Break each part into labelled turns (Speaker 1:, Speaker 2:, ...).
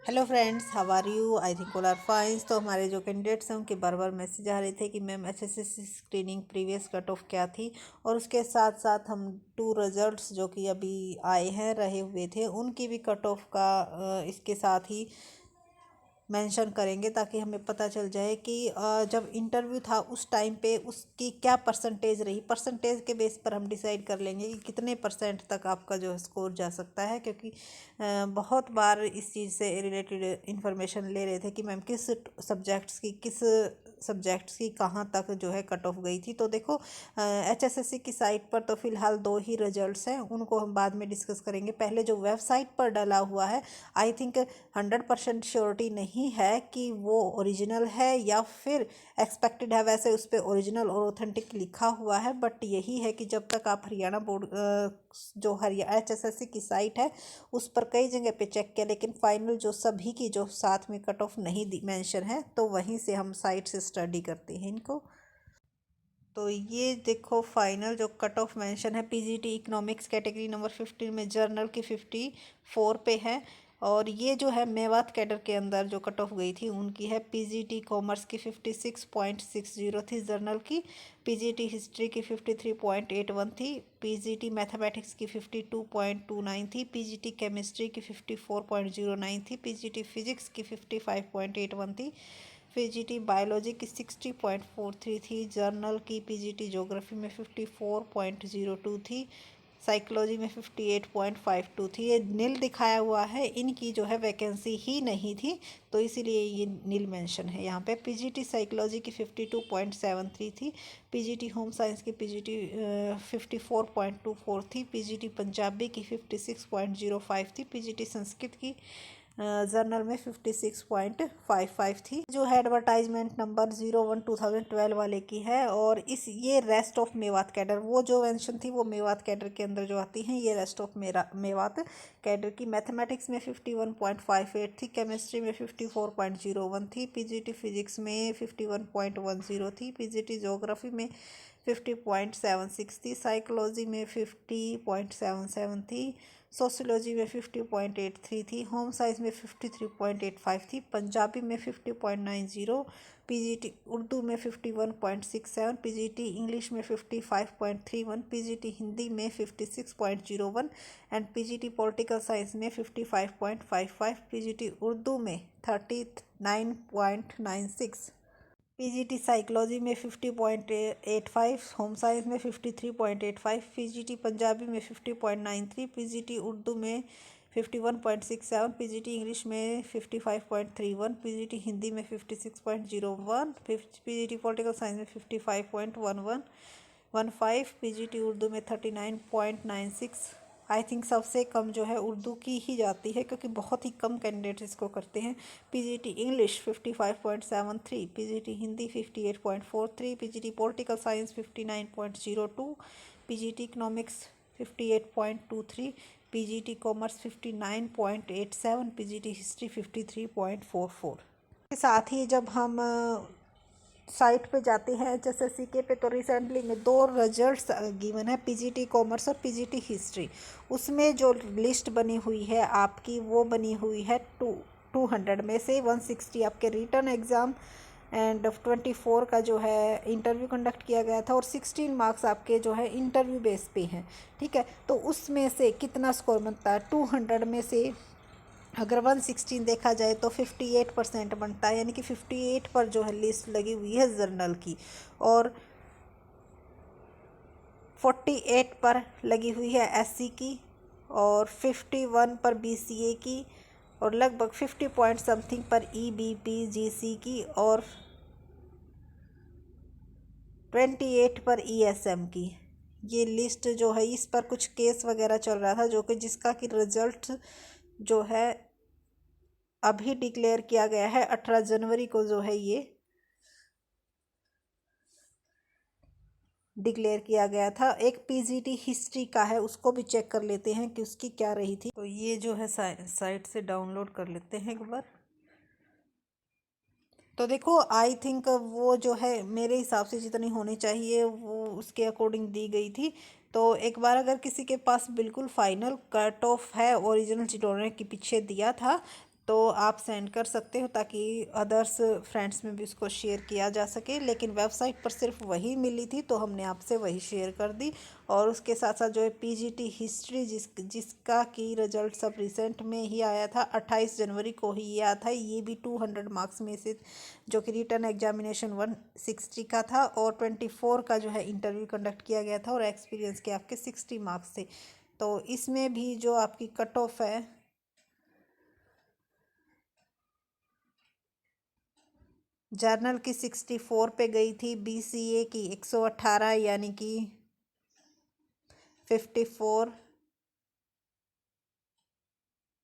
Speaker 1: Hello friends, how are you? I think all are fine. तो हमारे जो candidates हैं उनके बार बार मैसेज आ रहे थे कि ma'am HSSC screening previous cut off क्या थी, और उसके साथ साथ हम 2 रिजल्ट्स जो कि अभी आए हैं रहे हुए थे उनकी भी कट ऑफ का इसके साथ ही मेंशन करेंगे, ताकि हमें पता चल जाए कि जब इंटरव्यू था उस टाइम पे उसकी क्या परसेंटेज रही। परसेंटेज के बेस पर हम डिसाइड कर लेंगे कि कितने परसेंट तक आपका जो है स्कोर जा सकता है, क्योंकि बहुत बार इस चीज़ से रिलेटेड इंफॉर्मेशन ले रहे थे कि मैम किस सब्जेक्ट्स की कहाँ तक जो है कट ऑफ गई थी। तो देखो, एचएसएससी की साइट पर तो फ़िलहाल 2 ही रिजल्ट्स हैं, उनको हम बाद में डिस्कस करेंगे। पहले जो वेबसाइट पर डला हुआ है, आई थिंक 100% श्योरिटी नहीं है कि वो ओरिजिनल है या फिर एक्सपेक्टेड है। वैसे उस पर ओरिजिनल और ऑथेंटिक लिखा हुआ है, बट यही है कि जब तक आप हरियाणा बोर्ड जो हरियाणा एचएसएससी की साइट है उस पर कई जगह पे चेक किया, लेकिन फाइनल जो सभी की जो साथ में कट ऑफ नहीं मेंशन है, तो वहीं से हम साइट से स्टडी करते हैं इनको। तो ये देखो, फाइनल जो कट ऑफ मेंशन है पीजीटी इकोनॉमिक्स कैटेगरी नंबर 15 में जर्नल की 54 पे है। और ये जो है मेवात कैडर के अंदर जो कट ऑफ गई थी उनकी है पीजीटी कॉमर्स की 56.60 थी जर्नल की, पीजीटी हिस्ट्री की 53.81 थी, पीजीटी मैथमेटिक्स की 52.29 थी, पीजीटी केमिस्ट्री की 54.09 थी, पीजीटी फिजिक्स की 55.81 थी, पीजीटी बायोलॉजी की 60.43 थी, जर्नल की पीजीटी ज्योग्राफी में 54.02 थी, साइकोलॉजी में 58.52 थी। ये नील दिखाया हुआ है, इनकी जो है वैकेंसी ही नहीं थी, तो इसीलिए ये नील मेंशन है यहाँ पे। पीजीटी साइकोलॉजी की 52.73 थी, पीजीटी होम साइंस की पीजीटी 54.24 थी, पीजीटी पंजाबी की 56.05 थी, पीजीटी संस्कृत की जर्नल में 56.55 थी, जो है एडवर्टाइजमेंट नंबर 01/2012 वाले की है। और ये रेस्ट ऑफ मेवात कैडर, वो जो मेंशन थी वो मेवात कैडर के अंदर जो आती हैं, ये रेस्ट ऑफ मेवात कैडर की। मैथमेटिक्स में 51.58 थी, केमिस्ट्री में 54.01 थी, पीजीटी फिजिक्स में 51.10 थी, पीजीटी ज्योग्राफी में 50.76 थी, साइकोलॉजी में 50.77 थी, सोशियोलॉजी में 50.83 थी, होम साइंस में 53.85 थी, पंजाबी में 50.90, पीजीटी उर्दू में 51.67, पीजीटी इंग्लिश में 55.31, पीजीटी हिंदी में 56.01 एंड पीजीटी पॉलिटिकल साइंस में 55.55, पीजीटी उर्दू में 39.96, पीजीटी साइकोलॉजी में 50.85, होम साइंस में 53.85, पीजीटी पंजाबी में 50.93, पीजीटी उर्दू में 51.67, पीजीटी इंग्लिश में 55.31, पीजीटी हिंदी में 56.01, पीजीटी पॉलिटिकल साइंस में 55.15, पीजीटी उर्दू में 39.96। आई थिंक सबसे कम जो है उर्दू की ही जाती है, क्योंकि बहुत ही कम कैंडिडेट्स इसको करते हैं। PGT English 55.73, PGT Hindi 58.43, PGT political science 59.02, PGT economics 58.23, PGT commerce 59.87, PGT history 53.44। के साथ ही जब हम साइट पे जाते हैं एचएसएससी के पे, तो रिसेंटली में 2 रिजल्ट्स गिवन है, पीजीटी कॉमर्स और पीजीटी हिस्ट्री। उसमें जो लिस्ट बनी हुई है आपकी, वो बनी हुई है 200 में से 160 आपके रिटर्न एग्ज़ाम एंड 24 का जो है इंटरव्यू कंडक्ट किया गया था, और 16 मार्क्स आपके जो है इंटरव्यू बेस पे हैं। ठीक है, तो उसमें से कितना स्कोर बनता है? 200 में से अगर 116 देखा जाए तो 58% बनता है, यानी कि 58 पर जो है लिस्ट लगी हुई है जर्नल की, और 48 पर लगी हुई है एससी की, और 51 पर बीसीए की, और लगभग 50 पॉइंट समथिंग पर ईबीपी जीसी की, और 28 पर ईएसएम की। ये लिस्ट जो है, इस पर कुछ केस वगैरह चल रहा था, जो कि जिसका कि रिजल्ट जो है अभी डिक्लेयर किया गया है 18 जनवरी को, जो है ये डिक्लेयर किया गया था। एक पीजीटी हिस्ट्री का है, उसको भी चेक कर लेते हैं कि उसकी क्या रही थी। तो ये जो है साइट से डाउनलोड कर लेते हैं एक बार। तो देखो, आई थिंक वो जो है मेरे हिसाब से जितनी होनी चाहिए वो उसके अकॉर्डिंग दी गई थी। तो एक बार अगर किसी के पास बिल्कुल फाइनल कट ऑफ है, ओरिजिनल जिन्होंने के पीछे दिया था, तो आप सेंड कर सकते हो ताकि अदर्स फ्रेंड्स में भी उसको शेयर किया जा सके। लेकिन वेबसाइट पर सिर्फ वही मिली थी तो हमने आपसे वही शेयर कर दी। और उसके साथ साथ जो है पीजीटी हिस्ट्री जिसका की रिजल्ट सब रिसेंट में ही आया था, 28 जनवरी को ही ये आया था। ये भी 200 मार्क्स में से, जो कि रिटर्न एग्जामिनेशन 160 का था और 24 का जो है इंटरव्यू कंडक्ट किया गया था और एक्सपीरियंस के आपके 60 मार्क्स थे। तो इसमें भी जो आपकी कट ऑफ है जर्नल की 64 पे गई थी, बीसीए की 118 यानी कि 54,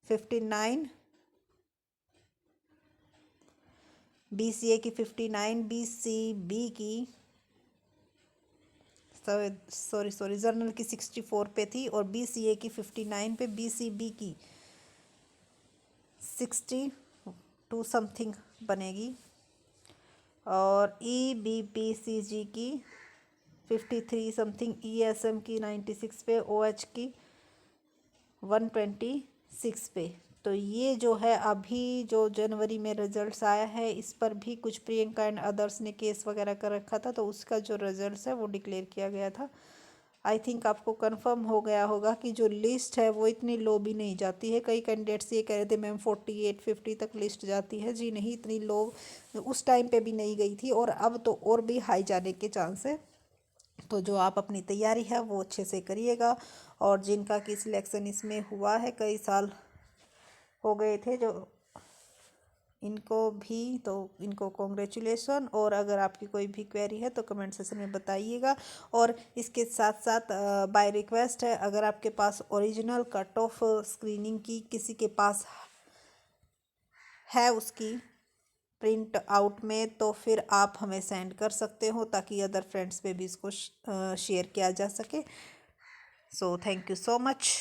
Speaker 1: 59, बीसीए की 59, बीसीबी की सॉरी जर्नल की 64 पे थी और बीसीए की 59 पे, बीसीबी की 62 समथिंग बनेगी और ईबीपीसीजी की 53 समथिंग, ईएसएम की 96 पे, ओएच की 126 पे। तो ये जो है अभी जो जनवरी में रिजल्ट्स आया है, इस पर भी कुछ प्रियंका एंड अदर्स ने केस वगैरह कर रखा था, तो उसका जो रिजल्ट्स है वो डिक्लेयर किया गया था। आई थिंक आपको कंफर्म हो गया होगा कि जो लिस्ट है वो इतनी लो भी नहीं जाती है। कई कैंडिडेट्स ये कह रहे थे मैम 48 50 तक लिस्ट जाती है। जी नहीं, इतनी लो उस टाइम पे भी नहीं गई थी और अब तो और भी हाई जाने के चांस है। तो जो आप अपनी तैयारी है वो अच्छे से करिएगा। और जिनका कि सिलेक्शन इसमें हुआ है, कई साल हो गए थे जो इनको भी, तो इनको कॉन्ग्रेचुलेसन। और अगर आपकी कोई भी क्वेरी है तो कमेंट सेक्शन में बताइएगा। और इसके साथ साथ बाय रिक्वेस्ट है, अगर आपके पास ओरिजिनल कट ऑफ स्क्रीनिंग की किसी के पास है उसकी प्रिंट आउट में, तो फिर आप हमें सेंड कर सकते हो ताकि अदर फ्रेंड्स पे भी इसको शेयर किया जा सके। So thank you so much.